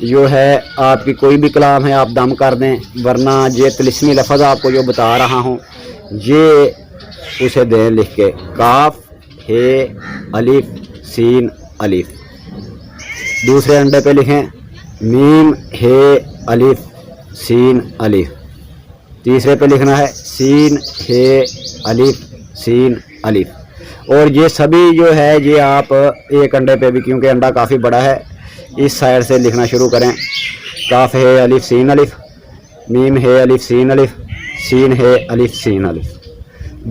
جو ہے آپ کی کوئی بھی کلام ہے آپ دم کر دیں، ورنہ یہ طلسمی لفظ آپ کو جو بتا رہا ہوں یہ اسے دیں لکھ کے، کاف ہے الف سین الف۔ دوسرے انڈے پہ لکھیں میم ہے الف سین الف۔ تیسرے پہ لکھنا ہے سین ہے الف سین الف۔ اور یہ سبھی جو ہے یہ آپ ایک انڈے پہ بھی، کیونکہ انڈا کافی بڑا ہے، اس سائڈ سے لکھنا شروع کریں، کاف ہے الف سین الف، میم ہے الف سین الف، سین ہے الف سین الف۔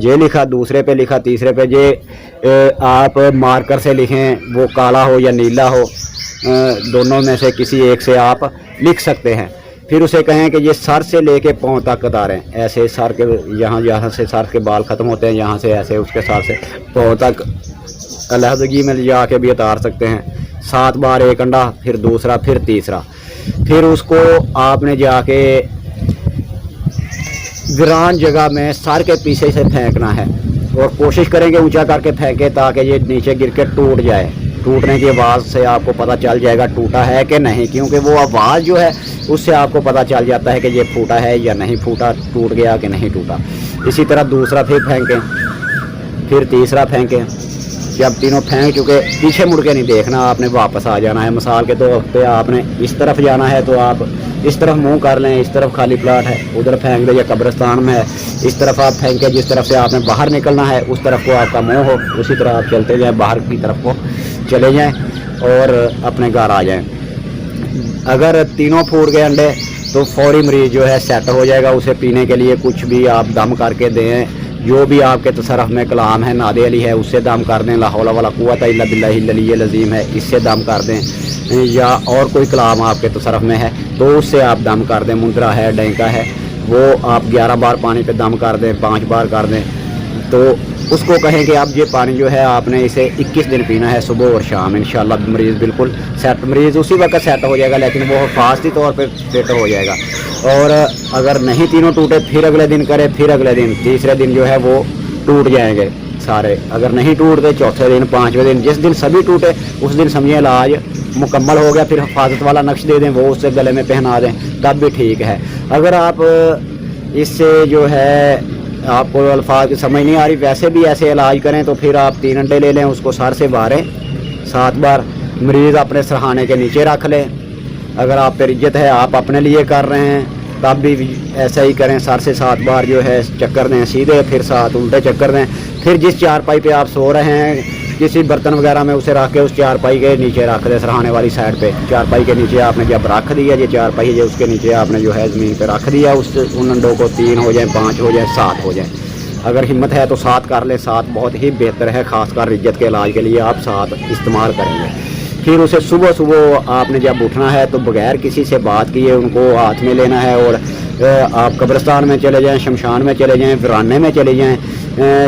یہ لکھا، دوسرے پہ لکھا، تیسرے پہ یہ آپ مارکر سے لکھیں، وہ کالا ہو یا نیلا ہو، دونوں میں سے کسی ایک سے آپ لکھ سکتے ہیں۔ پھر اسے کہیں کہ یہ سر سے لے کے پاؤں تک اتاریں، ایسے سر کے یہاں سے سر کے بال ختم ہوتے ہیں، یہاں سے ایسے اس کے سر سے پاؤں تک علیحدگی میں جا کے بھی اتار سکتے ہیں۔ 7 بار ایک انڈا، پھر دوسرا، پھر تیسرا، پھر اس کو آپ نے جا کے ویران جگہ میں سر کے پیچھے سے پھینکنا ہے، اور کوشش کریں کہ اونچا کر کے پھینکیں تاکہ یہ نیچے گر کے ٹوٹ جائے۔ ٹوٹنے کی آواز سے آپ کو پتہ چل جائے گا ٹوٹا ہے کہ نہیں، کیونکہ وہ آواز جو ہے اس سے آپ کو پتہ چل جاتا ہے کہ یہ پھوٹا ہے یا نہیں پھوٹا، ٹوٹ گیا کہ نہیں ٹوٹا۔ اسی طرح دوسرا پھر پھینکیں، پھر تیسرا پھینکیں۔ جب تینوں پھینک چکے پیچھے مڑ کے نہیں دیکھنا، آپ نے واپس آ جانا ہے۔ مثال کے طور پہ آپ نے اس طرف جانا ہے تو آپ اس طرف منہ کر لیں، اس طرف خالی پلاٹ ہے ادھر پھینک دیں، یا قبرستان میں ہے اس طرف آپ پھینکیں، جس طرف سے آپ نے باہر نکلنا ہے اس طرف کو آپ کا منہ ہو، اسی طرح آپ چلتے جائیں، باہر کی طرف کو چلے جائیں اور اپنے گھر آ جائیں۔ اگر تینوں پھوٹ گئے انڈے تو فوری مریض جو ہے سیٹ ہو جائے گا۔ اسے پینے کے لیے کچھ بھی آپ دم کر کے دیں، جو بھی آپ کے تصرف میں کلام ہے، ناد علی ہے، اس سے دم کر دیں، لا حول ولا قوت الا باللہ العلی العظیم ہے، اس سے دم کر دیں، یا اور کوئی کلام آپ کے تصرف میں ہے تو اس سے آپ دم کر دیں۔ منترا ہے، ڈینکا ہے، وہ آپ 11 بار پانی پہ دم کر دیں، 5 بار کر دیں، تو اس کو کہیں کہ اب یہ پانی جو ہے آپ نے اسے 21 دن پینا ہے، صبح اور شام، انشاءاللہ مریض بالکل سیٹ، مریض اسی وقت سیٹ ہو جائے گا، لیکن وہ حفاظتی طور پہ فٹ ہو جائے گا۔ اور اگر نہیں تینوں ٹوٹے پھر اگلے دن کرے، پھر اگلے دن، تیسرے دن جو ہے وہ ٹوٹ جائیں گے سارے۔ اگر نہیں ٹوٹتے چوتھے دن، 5ویں دن، جس دن سبھی ٹوٹے اس دن سمجھیں علاج مکمل ہو گیا۔ پھر حفاظت والا نقش دے دیں، وہ اس سے گلے میں پہنا دیں، تب بھی ٹھیک ہے۔ اگر آپ اس سے جو ہے آپ کو الفاظ کی سمجھ نہیں آ رہی، ویسے بھی ایسے علاج کریں تو پھر آپ 3 انڈے لے لیں، اس کو سر سے واریں 7 بار، مریض اپنے سرہانے کے نیچے رکھ لیں۔ اگر آپ پہ رجت ہے، آپ اپنے لیے کر رہے ہیں، تب بھی ایسا ہی کریں، سر سے 7 بار جو ہے چکر دیں سیدھے، پھر 7 الٹے چکر دیں۔ پھر جس چارپائی پہ آپ سو رہے ہیں کسی برتن وغیرہ میں اسے رکھ کے اس چارپائی کے نیچے رکھ دیں، سرہانے والی سائڈ پہ۔ چارپائی کے نیچے آپ نے جب رکھ دیا، یہ چارپائی ہے اس کے نیچے آپ نے جو ہے زمین پہ رکھ دیا، ان انڈوں کو 3 ہو جائیں، 5 ہو جائیں، 7 ہو جائیں۔ اگر ہمت ہے تو 7 کر لیں، 7 بہت ہی بہتر ہے، خاص کر رجت کے علاج کے لیے آپ 7 استعمال کریں گے۔ پھر اسے صبح آپ نے جب اٹھنا ہے تو بغیر کسی سے بات کیے ان کو ہاتھ میں لینا ہے، اور آپ قبرستان میں چلے جائیں، شمشان میں چلے جائیں، ویرانے میں چلے جائیں،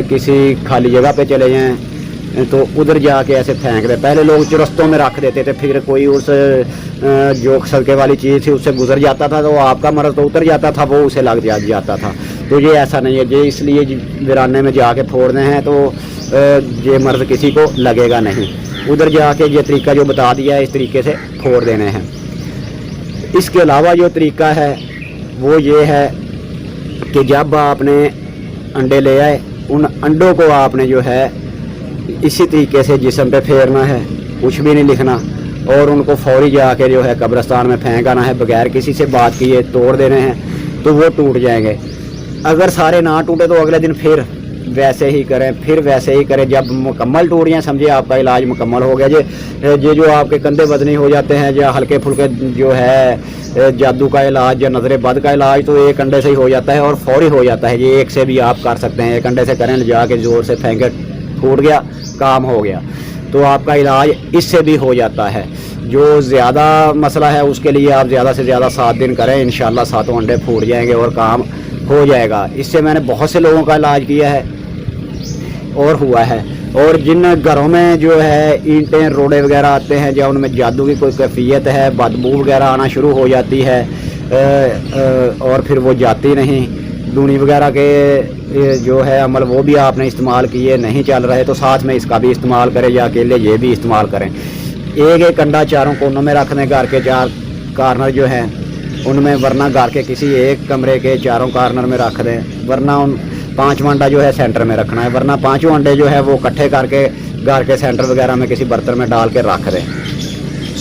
کسی خالی جگہ پہ چلے جائیں، تو ادھر جا کے ایسے پھینک دیں۔ پہلے لوگ چرستوں میں رکھ دیتے تھے، پھر کوئی اس جو صدقے والی چیز تھی اس سے گزر جاتا تھا تو آپ کا مرض تو اتر جاتا تھا، وہ اسے لگ جاتا تھا۔ تو یہ ایسا نہیں ہے، یہ اس لیے ویرانے میں جا کے پھوڑنے ہیں تو یہ مرض کسی کو لگے گا نہیں۔ ادھر جا کے یہ طریقہ جو بتا دیا ہے اس طریقے سے پھوڑ دینے ہیں۔ اس کے علاوہ جو طریقہ ہے وہ یہ ہے کہ جب آپ نے انڈے لے آئے، ان انڈوں کو آپ نے جو ہے اسی طریقے سے جسم پہ پھیرنا ہے، کچھ بھی نہیں لکھنا، اور ان کو فوری جا کے جو ہے قبرستان میں پھینک آنا ہے، بغیر کسی سے بات کیے توڑ دینے ہیں، تو وہ ٹوٹ جائیں گے۔ اگر سارے نہ ٹوٹے تو اگلے دن پھر ویسے ہی کریں، پھر ویسے ہی کریں۔ جب مکمل ٹوٹ جائیں سمجھے آپ کا علاج مکمل ہو گیا۔ یہ جو آپ کے کندھے بدنی ہو جاتے ہیں یا ہلکے پھلکے جو ہے جادو کا علاج یا نظر بد کا علاج، تو ایک انڈے سے ہی ہو جاتا ہے اور فوری ہو جاتا ہے۔ یہ ایک سے بھی آپ کر سکتے ہیں، ایک انڈے سے کریں، جا کے زور سے پھینکے، ٹوٹ گیا، کام ہو گیا، تو آپ کا علاج اس سے بھی ہو جاتا ہے۔ جو زیادہ مسئلہ ہے اس کے لیے آپ زیادہ سے زیادہ 7 دن کریں، انشاءاللہ 7 انڈے پھوٹ جائیں گے اور کام ہو جائے گا۔ اس سے میں نے بہت سے لوگوں کا علاج کیا ہے اور ہوا ہے۔ اور جن گھروں میں جو ہے اینٹیں روڑے وغیرہ آتے ہیں یا ان میں جادو کی کوئی کیفیت ہے، بدبو وغیرہ آنا شروع ہو جاتی ہے اور پھر وہ جاتی نہیں، دونی وغیرہ کے جو ہے عمل وہ بھی آپ نے استعمال کیے نہیں چل رہے، تو ساتھ میں اس کا بھی استعمال کریں یا اکیلے یہ بھی استعمال کریں۔ ایک انڈا چاروں کونوں میں رکھ دیں، گھر کے کارنر جو ہیں ان میں ورنہ گھر کے کسی ایک کمرے کے چاروں کارنر میں رکھ دیں، ورنہ ان 5 انڈا جو ہے سینٹر میں رکھنا ہے، ورنہ 5 انڈے جو ہے وہ اکٹھے کر کے گھر کے سینٹر وغیرہ میں کسی برتن میں ڈال کے رکھ دیں۔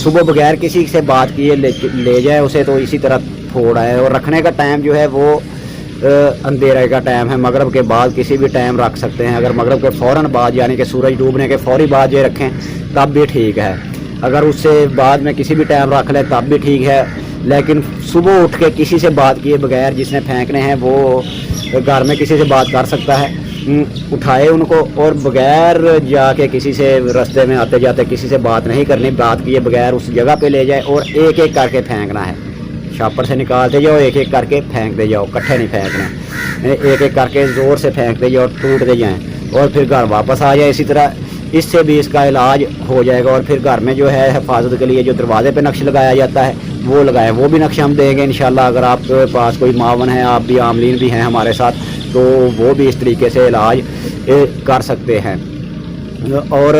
صبح بغیر کسی سے بات کیے لے جائے اسے، تو اسی طرح پھوڑ آئے۔ اور رکھنے کا ٹائم جو ہے وہ اندھیرے کا ٹائم ہے، مغرب کے بعد کسی بھی ٹائم رکھ سکتے ہیں۔ اگر مغرب کے فوراً بعد یعنی کہ سورج ڈوبنے کے فوری بعد یہ رکھیں تب بھی ٹھیک ہے، اگر اس سے بعد میں کسی بھی ٹائم رکھ لیں تب بھی ٹھیک ہے، لیکن صبح اٹھ کے کسی سے بات کیے بغیر جس نے پھینکنے ہیں وہ گھر میں کسی سے بات کر سکتا ہے، اٹھائے ان کو، اور بغیر جا کے کسی سے رستے میں آتے جاتے کسی سے بات نہیں کرنی، بات کیے بغیر اس جگہ پہ لے جائے اور ایک ایک کر کے پھینکنا ہے۔ شاپر سے نکالتے جاؤ، ایک ایک کر کے پھینکتے جاؤ، کٹھے نہیں پھینکنا، ایک ایک کر کے زور سے پھینکتے جاؤ، ٹوٹتے جائیں اور پھر گھر واپس آ جائے۔ اسی طرح اس سے بھی اس کا علاج ہو جائے گا۔ اور پھر گھر میں جو ہے حفاظت کے لیے جو دروازے پہ نقش لگایا جاتا ہے وہ لگائیں، وہ بھی نقش ہم دیں گے انشاءاللہ۔ اگر آپ کے پاس کوئی معاون ہے، آپ بھی عاملین بھی ہیں ہمارے ساتھ، تو وہ بھی اس طریقے سے علاج کر سکتے ہیں۔ اور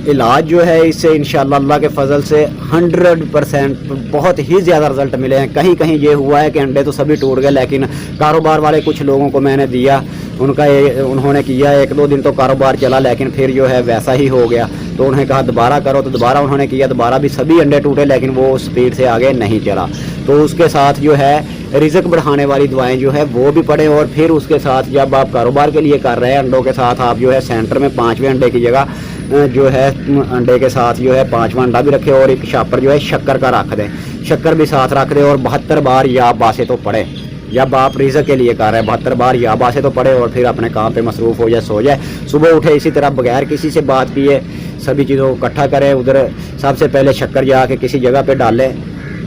علاج جو ہے اس سے انشاءاللہ اللہ کے فضل سے 100% بہت ہی زیادہ رزلٹ ملے ہیں۔ کہیں کہیں یہ ہوا ہے کہ انڈے تو سبھی ٹوٹ گئے، لیکن کاروبار والے کچھ لوگوں کو میں نے دیا، انہوں نے کیا 1-2 دن تو کاروبار چلا، لیکن پھر جو ہے ویسا ہی ہو گیا، تو انہیں کہا دوبارہ کرو، تو دوبارہ انہوں نے کیا، دوبارہ بھی سبھی انڈے ٹوٹے، لیکن وہ سپیڈ سے آگے نہیں چلا۔ تو اس کے ساتھ جو ہے رزق بڑھانے والی دعائیں جو ہے وہ بھی پڑھیں، اور پھر اس کے ساتھ جب آپ کاروبار کے لیے کر رہے ہیں انڈوں کے ساتھ، آپ جو ہے سینٹر میں 5ویں انڈے کی جگہ جو ہے انڈے کے ساتھ جو ہے 5واں انڈا بھی رکھے، اور ایک شاپر جو ہے شکر کا رکھ دیں، شکر بھی ساتھ رکھ دیں، اور 72 بار یا با سے تو پڑھیں۔ جب آپ رزق کے لیے کر رہے ہیں 72 بار یا با سے تو پڑھے، اور پھر اپنے کام پہ مصروف ہو جائے، سو جائے۔ صبح اٹھے اسی طرح بغیر کسی سے بات کیے سبھی چیزوں کو اکٹھا کریں، ادھر سب سے پہلے شکر جا کے کسی جگہ پہ ڈالیں،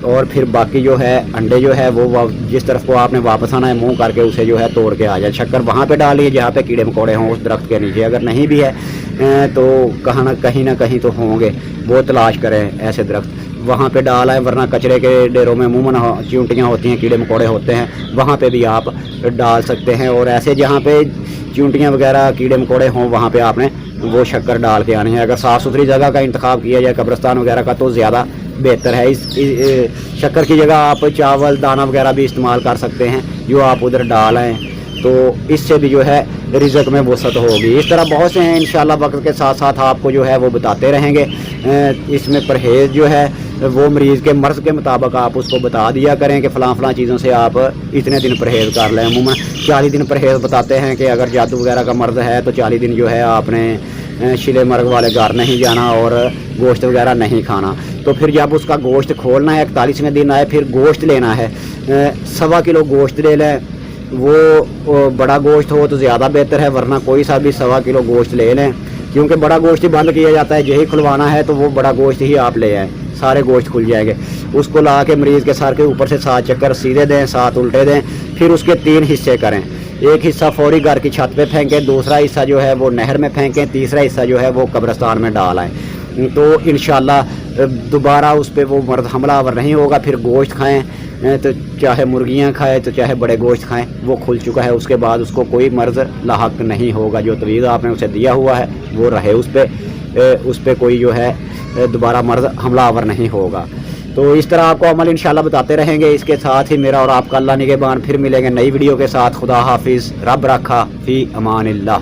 اور پھر باقی جو ہے انڈے جو ہے وہ جس طرف کو آپ نے واپس آنا ہے منہ کر کے اسے جو ہے توڑ کے آ جائے۔ شکر وہاں پہ ڈالیے جہاں پہ کیڑے مکوڑے ہوں اس درخت کے نیچے، اگر نہیں بھی ہے تو کہیں نہ کہیں تو ہوں گے، وہ تلاش کریں ایسے درخت، وہاں پہ ڈال آئیں، ورنہ کچرے کے ڈیروں میں عموماً چیونٹیاں ہوتی ہیں، کیڑے مکوڑے ہوتے ہیں، وہاں پہ بھی آپ ڈال سکتے ہیں۔ اور ایسے جہاں پہ چیونٹیاں وغیرہ کیڑے مکوڑے ہوں وہاں پہ آپ نے وہ شکر ڈال کے آنی ہے۔ اگر صاف ستھری جگہ کا انتخاب کیا جائے قبرستان وغیرہ کا تو زیادہ بہتر ہے۔ اس شکر کی جگہ آپ چاول دانہ وغیرہ بھی استعمال کر سکتے ہیں جو آپ ادھر ڈال آئیں، تو اس سے بھی جو ہے رزق میں وسعت ہوگی۔ اس طرح بہت سے ہیں، انشاءاللہ وقت کے ساتھ ساتھ آپ کو جو ہے وہ بتاتے رہیں گے۔ اس میں پرہیز جو ہے وہ مریض کے مرض کے مطابق آپ اس کو بتا دیا کریں کہ فلاں چیزوں سے آپ اتنے دن پرہیز کر لیں۔ عموماً 40 دن پرہیز بتاتے ہیں کہ اگر جادو وغیرہ کا مرض ہے تو 40 دن جو ہے آپ نے شلے مرگ والے گھر نہیں جانا اور گوشت وغیرہ نہیں کھانا۔ تو پھر جب اس کا گوشت کھولنا ہے 41ویں دن آئے، پھر گوشت لینا ہے، 1.25 کلو گوشت لے لیں، وہ بڑا گوشت ہو تو زیادہ بہتر ہے، ورنہ کوئی سا بھی 1.25 کلو گوشت لے لیں، کیونکہ بڑا گوشت ہی بند کیا جاتا ہے، یہی کھلوانا ہے تو وہ بڑا گوشت ہی آپ لے آئیں، سارے گوشت کھل جائیں گے۔ اس کو لا کے مریض کے سر کے اوپر سے 7 چکر سیدھے دیں، 7 الٹے دیں، پھر اس کے 3 حصے کریں۔ ایک حصہ فوری گھر کی چھت پہ پھینکیں، دوسرا حصہ جو ہے وہ نہر میں پھینکیں، تیسرا حصہ جو ہے وہ قبرستان میں ڈال آئیں، تو انشاءاللہ دوبارہ اس پہ وہ مرض حملہ آور نہیں ہوگا۔ پھر گوشت کھائیں، تو چاہے مرغیاں کھائیں تو چاہے بڑے گوشت کھائیں، وہ کھل چکا ہے، اس کے بعد اس کو کوئی مرض لاحق نہیں ہوگا۔ جو تویز آپ نے اسے دیا ہوا ہے وہ رہے اس پہ کوئی جو ہے دوبارہ مرض حملہ آور نہیں ہوگا۔ تو اس طرح آپ کو عمل انشاءاللہ بتاتے رہیں گے۔ اس کے ساتھ ہی میرا اور آپ کا اللہ نگہبان، پھر ملیں گے نئی ویڈیو کے ساتھ۔ خدا حافظ، رب رکھا، فی امان اللہ۔